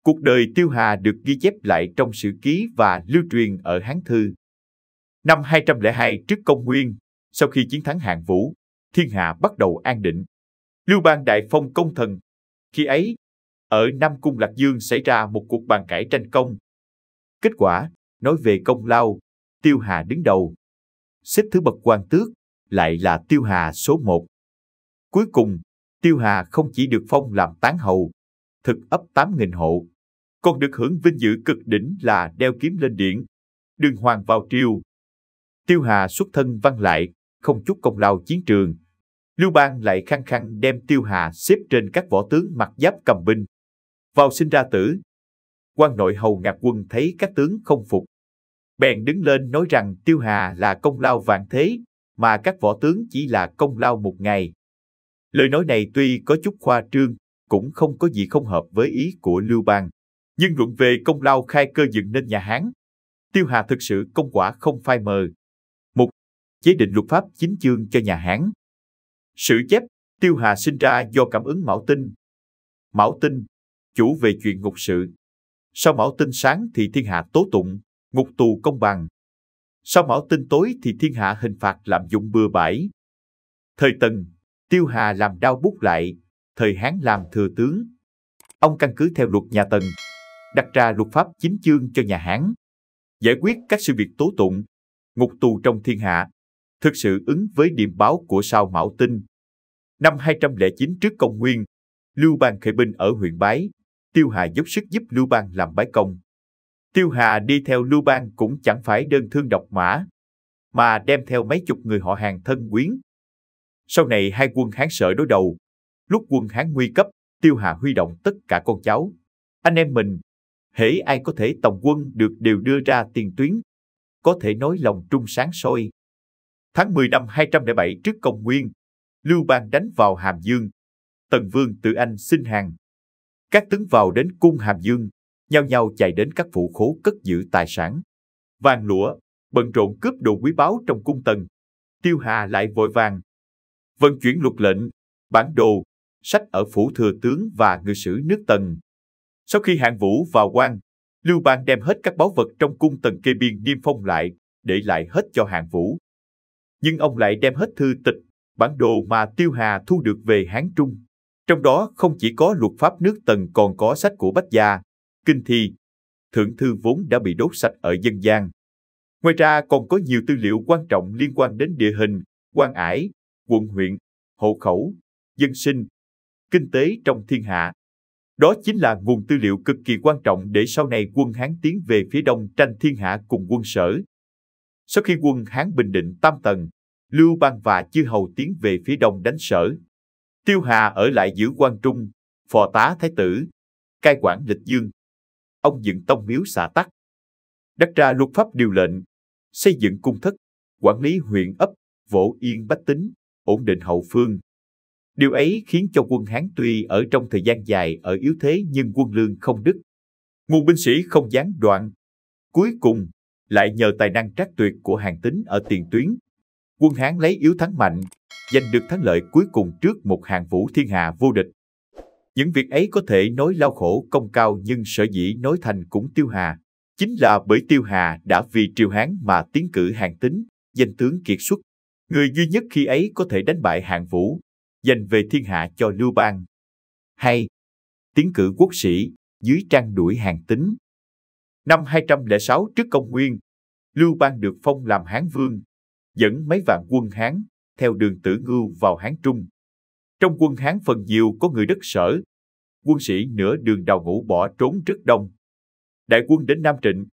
Cuộc đời Tiêu Hà được ghi chép lại trong sử ký và lưu truyền ở Hán Thư. Năm 202 trước công nguyên, sau khi chiến thắng Hạng Vũ, thiên hạ bắt đầu an định. Lưu Bang đại phong công thần. Khi ấy, ở Nam Cung Lạc Dương xảy ra một cuộc bàn cãi tranh công. Kết quả, nói về công lao, Tiêu Hà đứng đầu. Xếp thứ bậc quan tước, lại là Tiêu Hà số 1. Cuối cùng, Tiêu Hà không chỉ được phong làm tán hầu, thực ấp 8.000 hộ, còn được hưởng vinh dự cực đỉnh là đeo kiếm lên điện, đường hoàng vào triều. Tiêu Hà xuất thân văn lại, không chút công lao chiến trường. Lưu Bang lại khăng khăng đem Tiêu Hà xếp trên các võ tướng mặc giáp cầm binh. Vào sinh ra tử, quan nội hầu Ngạc Quân thấy các tướng không phục, bèn đứng lên nói rằng Tiêu Hà là công lao vạn thế, mà các võ tướng chỉ là công lao một ngày. Lời nói này tuy có chút khoa trương, cũng không có gì không hợp với ý của Lưu Bang. Nhưng luận về công lao khai cơ dựng nên nhà Hán, Tiêu Hà thực sự công quả không phai mờ. Mục chế định luật pháp chính chương cho nhà Hán. Sử chép Tiêu Hà sinh ra do cảm ứng Mão Tinh. Mão Tinh, chủ về chuyện ngục sự. Sau Mão Tinh sáng thì thiên hạ tố tụng, ngục tù công bằng. Sau Mão Tinh tối thì thiên hạ hình phạt lạm dụng bừa bãi. Thời Tần, Tiêu Hà làm đao bút lại, thời Hán làm thừa tướng. Ông căn cứ theo luật nhà Tần, đặt ra luật pháp chính chương cho nhà Hán, giải quyết các sự việc tố tụng, ngục tù trong thiên hạ, thực sự ứng với điềm báo của sao Mão Tinh. Năm 209 trước công nguyên, Lưu Bang khởi binh ở huyện Bái, Tiêu Hà dốc sức giúp Lưu Bang làm bái công. Tiêu Hà đi theo Lưu Bang cũng chẳng phải đơn thương độc mã, mà đem theo mấy chục người họ hàng thân quyến. Sau này hai quân Hán Sở đối đầu, lúc quân Hán nguy cấp, Tiêu Hà huy động tất cả con cháu, anh em mình, hễ ai có thể tòng quân được đều đưa ra tiền tuyến, có thể nói lòng trung sáng soi. Tháng 10 năm 207 trước công nguyên, Lưu Bang đánh vào Hàm Dương. Tần Vương Tự Anh xin hàng. Các tướng vào đến cung Hàm Dương, nhao nhao chạy đến các phủ khố cất giữ tài sản, vàng lụa, bận rộn cướp đồ quý báu trong cung Tần. Tiêu Hà lại vội vàng vận chuyển luật lệnh, bản đồ, sách ở phủ thừa tướng và ngự sử nước Tần. Sau khi Hạng Vũ vào quan, Lưu Bang đem hết các báu vật trong cung Tần kê biên niêm phong lại, để lại hết cho Hạng Vũ. Nhưng ông lại đem hết thư tịch, bản đồ mà Tiêu Hà thu được về Hán Trung. Trong đó không chỉ có luật pháp nước Tần còn có sách của Bách Gia, Kinh Thi, Thượng Thư vốn đã bị đốt sạch ở dân gian. Ngoài ra còn có nhiều tư liệu quan trọng liên quan đến địa hình, quan ải, quận huyện, hộ khẩu, dân sinh, kinh tế trong thiên hạ. Đó chính là nguồn tư liệu cực kỳ quan trọng để sau này quân Hán tiến về phía đông tranh thiên hạ cùng quân Sở. Sau khi quân Hán bình định Tam Tần, Lưu Bang và chư hầu tiến về phía đông đánh Sở. Tiêu Hà ở lại giữ quan Trung, phò tá thái tử, cai quản lịch dương. Ông dựng tông miếu xã tắc, đặt ra luật pháp điều lệnh, xây dựng cung thất, quản lý huyện ấp, vỗ yên bách tính, ổn định hậu phương. Điều ấy khiến cho quân Hán tuy ở trong thời gian dài ở yếu thế nhưng quân lương không đứt, nguồn binh sĩ không gián đoạn. Cuối cùng, lại nhờ tài năng trác tuyệt của Hàn Tín ở tiền tuyến, quân Hán lấy yếu thắng mạnh, giành được thắng lợi cuối cùng trước một Hạng Vũ thiên hạ vô địch. Những việc ấy có thể nói lao khổ công cao, nhưng sở dĩ nói thành cũng Tiêu Hà, chính là bởi Tiêu Hà đã vì triều Hán mà tiến cử Hàn Tín, danh tướng kiệt xuất, người duy nhất khi ấy có thể đánh bại Hạng Vũ, giành về thiên hạ cho Lưu Bang. Hay tiến cử quốc sĩ dưới trang đuổi Hàn Tín. Năm 206 trước công nguyên, Lưu Bang được phong làm Hán Vương, dẫn mấy vạn quân Hán theo đường Tử Ngưu vào Hán Trung. Trong quân Hán phần nhiều có người đất Sở, quân sĩ nửa đường đào ngũ bỏ trốn rất đông. Đại quân đến Nam Trịnh,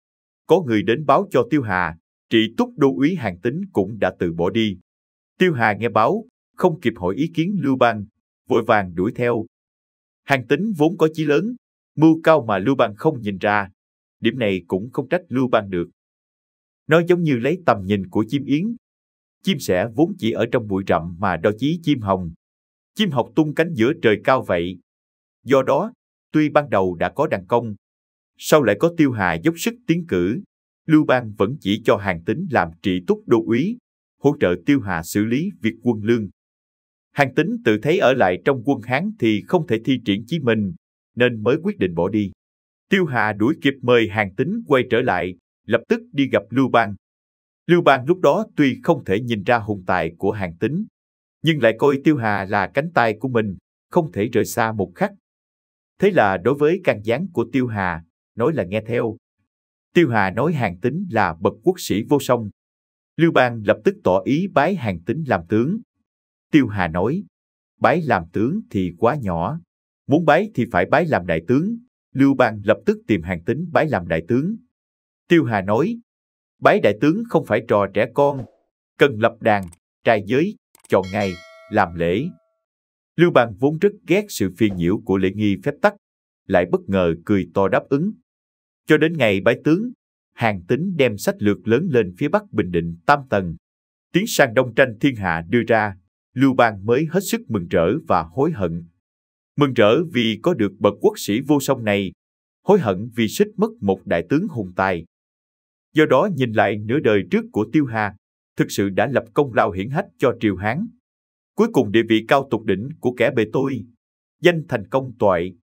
có người đến báo cho Tiêu Hà, Trị Túc đô úy Hàn Tín cũng đã từ bỏ đi. Tiêu Hà nghe báo, không kịp hỏi ý kiến Lưu Bang, vội vàng đuổi theo. Hàn Tín vốn có chí lớn, mưu cao mà Lưu Bang không nhìn ra, điểm này cũng không trách Lưu Bang được. Nó giống như lấy tầm nhìn của chim yến. Chim sẻ vốn chỉ ở trong bụi rậm mà đo chí chim hồng. Chim học tung cánh giữa trời cao vậy. Do đó, tuy ban đầu đã có đàn công, sau lại có Tiêu Hà dốc sức tiến cử, Lưu Bang vẫn chỉ cho Hàn Tín làm Trị Túc đô úy, hỗ trợ Tiêu Hà xử lý việc quân lương. Hàn Tín tự thấy ở lại trong quân Hán thì không thể thi triển chí mình, nên mới quyết định bỏ đi. Tiêu Hà đuổi kịp mời Hàn Tín quay trở lại, lập tức đi gặp Lưu Bang. Lưu Bang lúc đó tuy không thể nhìn ra hùng tài của Hàn Tín, nhưng lại coi Tiêu Hà là cánh tay của mình, không thể rời xa một khắc. Thế là đối với can gián của Tiêu Hà, nói là nghe theo. Tiêu Hà nói Hàn Tín là bậc quốc sĩ vô song. Lưu Bang lập tức tỏ ý bái Hàn Tín làm tướng. Tiêu Hà nói, bái làm tướng thì quá nhỏ, muốn bái thì phải bái làm đại tướng. Lưu Bang lập tức tìm Hàn Tín bái làm đại tướng. Tiêu Hà nói, bái đại tướng không phải trò trẻ con, cần lập đàn, trai giới, chọn ngày, làm lễ. Lưu Bang vốn rất ghét sự phiền nhiễu của lễ nghi phép tắc, lại bất ngờ cười to đáp ứng. Cho đến ngày bái tướng, Hàn Tín đem sách lược lớn lên phía bắc Bình Định Tam Tầng, tiến sang đông tranh thiên hạ đưa ra, Lưu Bang mới hết sức mừng rỡ và hối hận. Mừng rỡ vì có được bậc quốc sĩ vô song này, hối hận vì suýt mất một đại tướng hùng tài. Do đó nhìn lại nửa đời trước của Tiêu Hà, thực sự đã lập công lao hiển hách cho triều Hán. Cuối cùng địa vị cao tột đỉnh của kẻ bề tôi, danh thành công toại.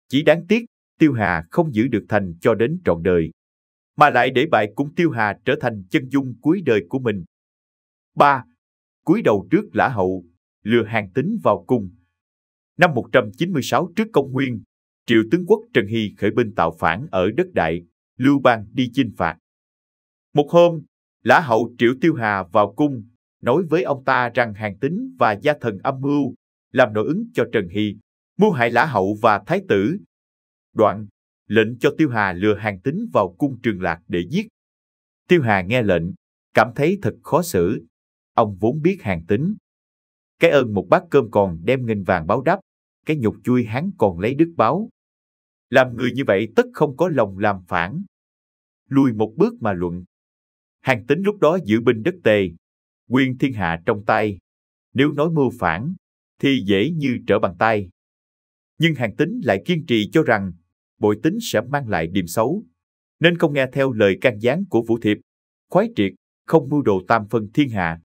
Chỉ đáng tiếc, Tiêu Hà không giữ được thành cho đến trọn đời, mà lại để bại cùng Tiêu Hà trở thành chân dung cuối đời của mình. 3. Cúi đầu trước Lã Hậu, lừa Hàn Tín vào cung. Năm 196 trước công nguyên, Triệu tướng quốc Trần Hy khởi binh tạo phản ở đất Đại, Lưu Bang đi chinh phạt. Một hôm, Lã Hậu triệu Tiêu Hà vào cung, nói với ông ta rằng Hàn Tín và gia thần âm mưu, làm nội ứng cho Trần Hy, mưu hại Lã Hậu và Thái tử. Đoạn, lệnh cho Tiêu Hà lừa Hàn Tín vào cung Trường Lạc để giết. Tiêu Hà nghe lệnh, cảm thấy thật khó xử. Ông vốn biết Hàn Tín, cái ơn một bát cơm còn đem nghìn vàng báo đáp, cái nhục chui hắn còn lấy đức báo. Làm người như vậy tất không có lòng làm phản. Lùi một bước mà luận. Hàn Tín lúc đó giữ binh đất Tề, quyền thiên hạ trong tay. Nếu nói mưu phản, thì dễ như trở bàn tay. Nhưng Hàn Tín lại kiên trì cho rằng bội tính sẽ mang lại điểm xấu, nên không nghe theo lời can gián của Vũ Thiệp, khoái triệt, không mưu đồ tam phân thiên hạ.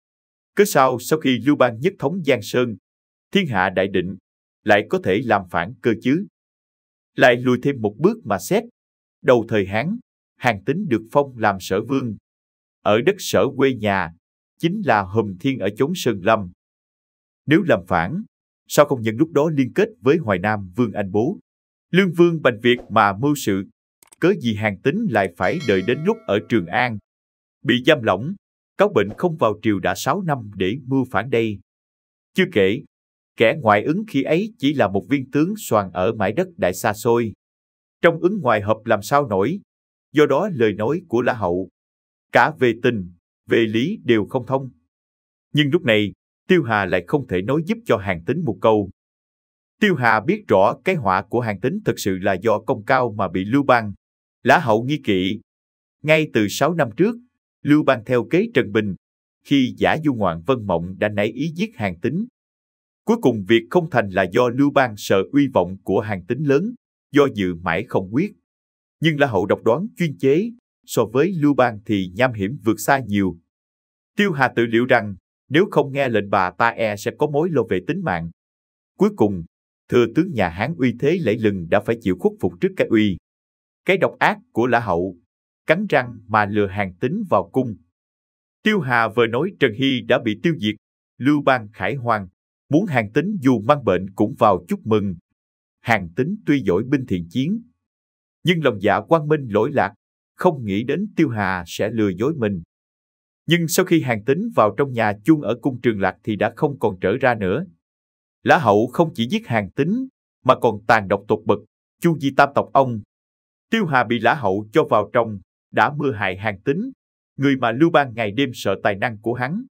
Cớ sao sau khi Lưu Bang nhất thống Giang Sơn, thiên hạ đại định, lại có thể làm phản cơ chứ? Lại lùi thêm một bước mà xét. Đầu thời Hán, Hàn Tín được phong làm Sở Vương. Ở đất Sở quê nhà, chính là Hùm Thiên ở chốn Sơn Lâm. Nếu làm phản, sao không nhân lúc đó liên kết với Hoài Nam Vương Anh Bố, Lương Vương Bành Việt mà mưu sự? Cớ gì Hàn Tín lại phải đợi đến lúc ở Trường An, bị giam lỏng, cáo bệnh không vào triều đã 6 năm để mưu phản đây? Chưa kể, kẻ ngoại ứng khi ấy chỉ là một viên tướng soàn ở mãi đất đại xa xôi. Trong ứng ngoài hợp làm sao nổi, do đó lời nói của Lã Hậu, cả về tình, về lý đều không thông. Nhưng lúc này, Tiêu Hà lại không thể nói giúp cho Hàn Tín một câu. Tiêu Hà biết rõ cái họa của Hàn Tín thực sự là do công cao mà bị Lưu Bang, Lã Hậu nghi kỵ. Ngay từ 6 năm trước, Lưu Bang theo kế Trần Bình, khi giả du ngoạn Vân Mộng đã nảy ý giết Hàn Tín. Cuối cùng việc không thành là do Lưu Bang sợ uy vọng của Hàn Tín lớn, do dự mãi không quyết. Nhưng Lã Hậu độc đoán chuyên chế, so với Lưu Bang thì nham hiểm vượt xa nhiều. Tiêu Hà tự liệu rằng nếu không nghe lệnh bà ta e sẽ có mối lo về tính mạng. Cuối cùng, thừa tướng nhà Hán uy thế lẫy lừng đã phải chịu khuất phục trước cái uy, cái độc ác của Lã Hậu, cắn răng mà lừa Hàn Tín vào cung. Tiêu Hà vừa nói Trần Hy đã bị tiêu diệt, Lưu Bang khải hoàn, muốn Hàn Tín dù mang bệnh cũng vào chúc mừng. Hàn Tín tuy giỏi binh thiện chiến, nhưng lòng dạ quang minh lỗi lạc, không nghĩ đến Tiêu Hà sẽ lừa dối mình. Nhưng sau khi Hàn Tín vào trong nhà chung ở cung Trường Lạc thì đã không còn trở ra nữa. Lã Hậu không chỉ giết Hàn Tín, mà còn tàn độc tột bậc, chu di tam tộc ông. Tiêu Hà bị Lã Hậu cho vào trong, đã mưu hại Hàn Tín, người mà Lưu Bang ngày đêm sợ tài năng của hắn.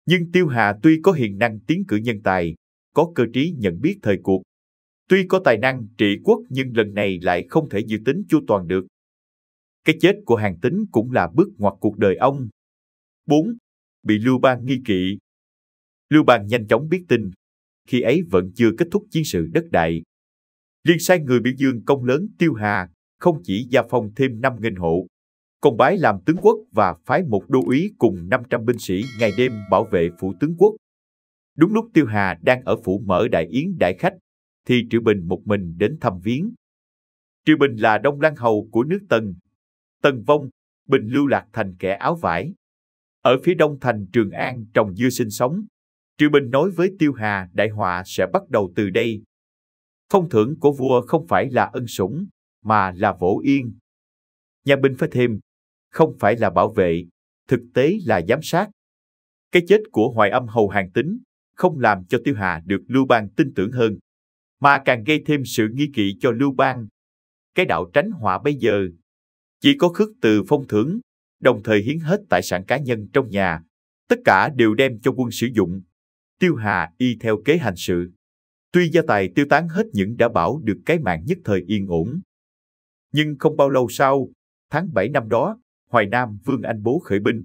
Nhưng Tiêu Hà tuy có hiền năng tiến cử nhân tài, có cơ trí nhận biết thời cuộc, tuy có tài năng trị quốc nhưng lần này lại không thể dự tính chu toàn được. Cái chết của Hàn Tín cũng là bước ngoặt cuộc đời ông. 4. Bị Lưu Bang nghi kỵ. Lưu Bang nhanh chóng biết tin, khi ấy vẫn chưa kết thúc chiến sự đất Đại. Liền sai người biểu dương công lớn Tiêu Hà, không chỉ gia phong thêm 5.000 hộ, còn bái làm tướng quốc và phái một đô úy cùng 500 binh sĩ ngày đêm bảo vệ phủ tướng quốc. Đúng lúc Tiêu Hà đang ở phủ mở đại yến đại khách, thì Triệu Bình một mình đến thăm viếng. Triều Bình là Đông Lăng hầu của nước Tần. Tần vong, Bình lưu lạc thành kẻ áo vải. Ở phía đông thành Trường An trồng dưa sinh sống. Triều Bình nói với Tiêu Hà đại họa sẽ bắt đầu từ đây. Phong thưởng của vua không phải là ân sủng, mà là vỗ yên. Nhà Bình phải thêm, không phải là bảo vệ, thực tế là giám sát. Cái chết của Hoài Âm hầu Hàn Tín không làm cho Tiêu Hà được Lưu Bang tin tưởng hơn, mà càng gây thêm sự nghi kỵ cho Lưu Bang. Cái đạo tránh họa bây giờ chỉ có khước từ phong thưởng, đồng thời hiến hết tài sản cá nhân trong nhà, tất cả đều đem cho quân sử dụng. Tiêu Hà y theo kế hành sự. Tuy gia tài tiêu tán hết nhưng đã bảo được cái mạng nhất thời yên ổn. Nhưng không bao lâu sau, tháng 7 năm đó, Hoài Nam Vương Anh Bố khởi binh.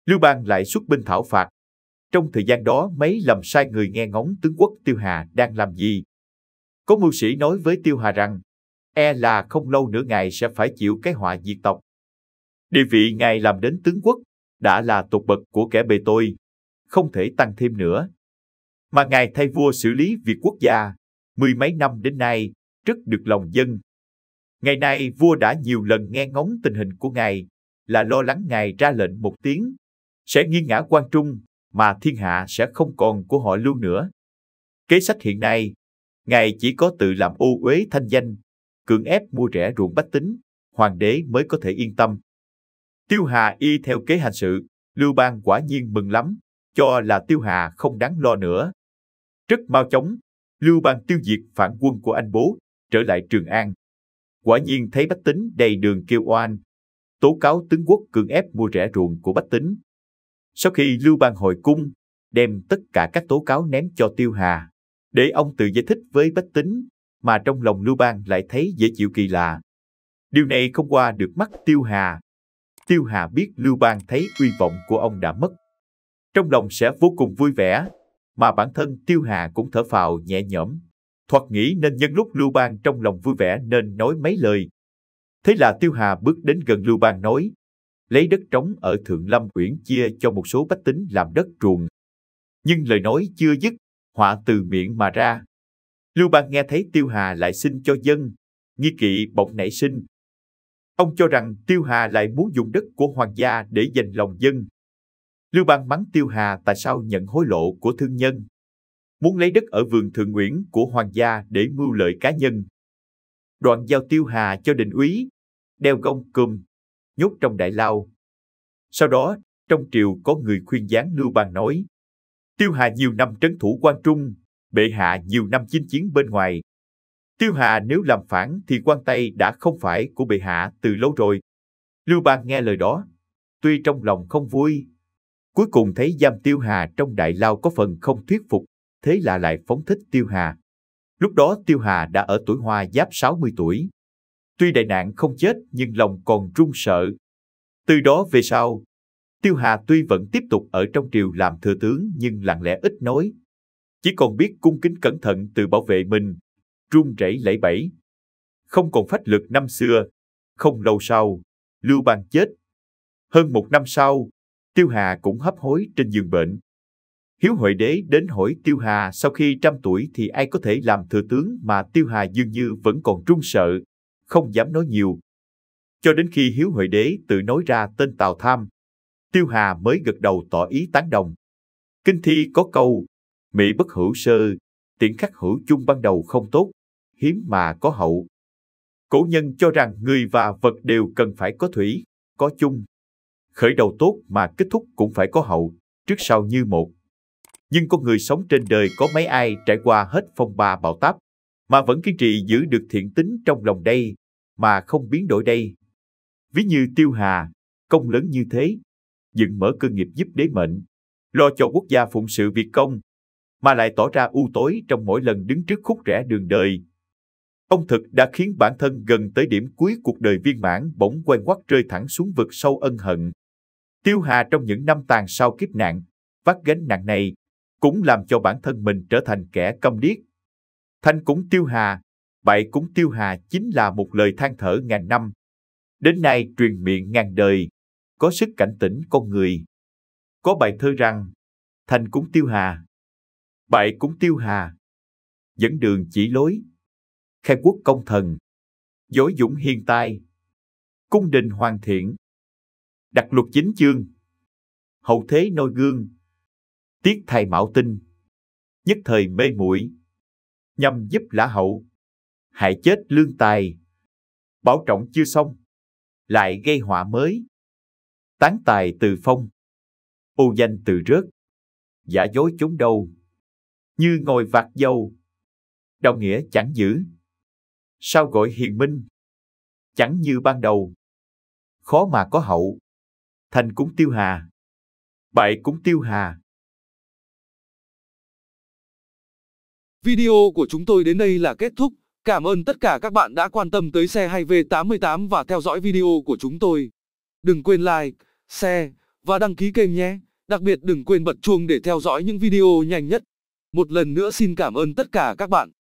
Lưu Bang lại xuất binh thảo phạt. Trong thời gian đó mấy lầm sai người nghe ngóng tướng quốc Tiêu Hà đang làm gì. Có mưu sĩ nói với Tiêu Hà rằng, e là không lâu nữa ngài sẽ phải chịu cái họa diệt tộc. Địa vị ngài làm đến tướng quốc đã là tột bậc của kẻ bề tôi, không thể tăng thêm nữa. Mà ngài thay vua xử lý việc quốc gia, mười mấy năm đến nay, rất được lòng dân. Ngày nay vua đã nhiều lần nghe ngóng tình hình của ngài, là lo lắng ngài ra lệnh một tiếng, sẽ nghiêng ngã Quan Trung, mà thiên hạ sẽ không còn của họ Lưu nữa. Kế sách hiện nay, ngài chỉ có tự làm ô uế thanh danh, cưỡng ép mua rẻ ruộng bách tính, hoàng đế mới có thể yên tâm. Tiêu Hà y theo kế hành sự, Lưu Bang quả nhiên mừng lắm, cho là Tiêu Hà không đáng lo nữa. Rất mau chóng, Lưu Bang tiêu diệt phản quân của anh Bố, trở lại Trường An. Quả nhiên thấy bách tính đầy đường kêu oan, tố cáo tướng quốc cưỡng ép mua rẻ ruộng của bách tính. Sau khi Lưu Bang hồi cung, đem tất cả các tố cáo ném cho Tiêu Hà, để ông tự giải thích với bách tính, mà trong lòng Lưu Bang lại thấy dễ chịu kỳ lạ. Điều này không qua được mắt Tiêu Hà. Tiêu Hà biết Lưu Bang thấy uy vọng của ông đã mất, trong lòng sẽ vô cùng vui vẻ, mà bản thân Tiêu Hà cũng thở phào nhẹ nhõm, thoạt nghĩ nên nhân lúc Lưu Bang trong lòng vui vẻ nên nói mấy lời. Thế là Tiêu Hà bước đến gần Lưu Bang nói, lấy đất trống ở Thượng Lâm Uyển chia cho một số bách tính làm đất ruộng. Nhưng lời nói chưa dứt, họa từ miệng mà ra. Lưu Bang nghe thấy Tiêu Hà lại xin cho dân, nghi kỵ bỗng nảy sinh. Ông cho rằng Tiêu Hà lại muốn dùng đất của hoàng gia để giành lòng dân. Lưu Bang mắng Tiêu Hà tại sao nhận hối lộ của thương nhân, muốn lấy đất ở vườn Thượng Uyển của hoàng gia để mưu lợi cá nhân. Đoạn giao Tiêu Hà cho đình úy, đeo gông cùm, nhốt trong đại lao. Sau đó, trong triều có người khuyên gián Lưu Bang nói, Tiêu Hà nhiều năm trấn thủ Quan Trung, bệ hạ nhiều năm chinh chiến bên ngoài. Tiêu Hà nếu làm phản thì quan Tây đã không phải của bệ hạ từ lâu rồi. Lưu Bang nghe lời đó, tuy trong lòng không vui, cuối cùng thấy giam Tiêu Hà trong đại lao có phần không thuyết phục, thế là lại phóng thích Tiêu Hà. Lúc đó Tiêu Hà đã ở tuổi hoa giáp 60 tuổi. Tuy đại nạn không chết nhưng lòng còn run sợ. Từ đó về sau, Tiêu Hà tuy vẫn tiếp tục ở trong triều làm thừa tướng nhưng lặng lẽ ít nói. Chỉ còn biết cung kính cẩn thận tự bảo vệ mình, run rẩy lẩy bẩy. Không còn phách lực năm xưa. Không lâu sau, Lưu Bang chết. Hơn một năm sau, Tiêu Hà cũng hấp hối trên giường bệnh. Hiếu Huệ Đế đến hỏi Tiêu Hà sau khi 100 tuổi thì ai có thể làm thừa tướng, mà Tiêu Hà dường như vẫn còn run sợ, không dám nói nhiều. Cho đến khi Hiếu Huệ Đế tự nói ra tên Tào Tham, Tiêu Hà mới gật đầu tỏ ý tán đồng. Kinh thi có câu, Mỹ bất hữu sơ, tiễn khắc hữu chung, ban đầu không tốt, hiếm mà có hậu. Cổ nhân cho rằng người và vật đều cần phải có thủy, có chung. Khởi đầu tốt mà kết thúc cũng phải có hậu, trước sau như một. Nhưng con người sống trên đời có mấy ai trải qua hết phong ba bão táp, mà vẫn kiên trì giữ được thiện tính trong lòng đây, mà không biến đổi đây. Ví như Tiêu Hà, công lớn như thế, dựng mở cơ nghiệp giúp đế mệnh, lo cho quốc gia phụng sự việc công, mà lại tỏ ra u tối trong mỗi lần đứng trước khúc rẽ đường đời. Ông thực đã khiến bản thân gần tới điểm cuối cuộc đời viên mãn bỗng quay ngoắt rơi thẳng xuống vực sâu ân hận. Tiêu Hà trong những năm tàn sau kiếp nạn, vác gánh nặng này, cũng làm cho bản thân mình trở thành kẻ câm điếc. Thành cũng Tiêu Hà, bại cũng Tiêu Hà chính là một lời than thở ngàn năm. Đến nay truyền miệng ngàn đời, có sức cảnh tỉnh con người. Có bài thơ rằng, thành cũng Tiêu Hà, bại cũng Tiêu Hà, dẫn đường chỉ lối, khai quốc công thần. dối dũng hiền tài, cung đình hoàn thiện, đặt luật chính chương, hậu thế noi gương, tiết thầy mạo tinh, nhất thời mê muội, nhằm giúp lã hậu, hại chết lương tài, bảo trọng chưa xong, lại gây họa mới, tán tài từ phong, ô danh từ rớt, giả dối chốn đâu, như ngồi vạc dâu, đạo nghĩa chẳng giữ, sao gọi hiền minh, chẳng như ban đầu, khó mà có hậu, thành cũng tiêu hà, bại cũng tiêu hà. Video của chúng tôi đến đây là kết thúc. Cảm ơn tất cả các bạn đã quan tâm tới xe hay V88 và theo dõi video của chúng tôi. Đừng quên like, share và đăng ký kênh nhé. Đặc biệt đừng quên bật chuông để theo dõi những video nhanh nhất. Một lần nữa xin cảm ơn tất cả các bạn.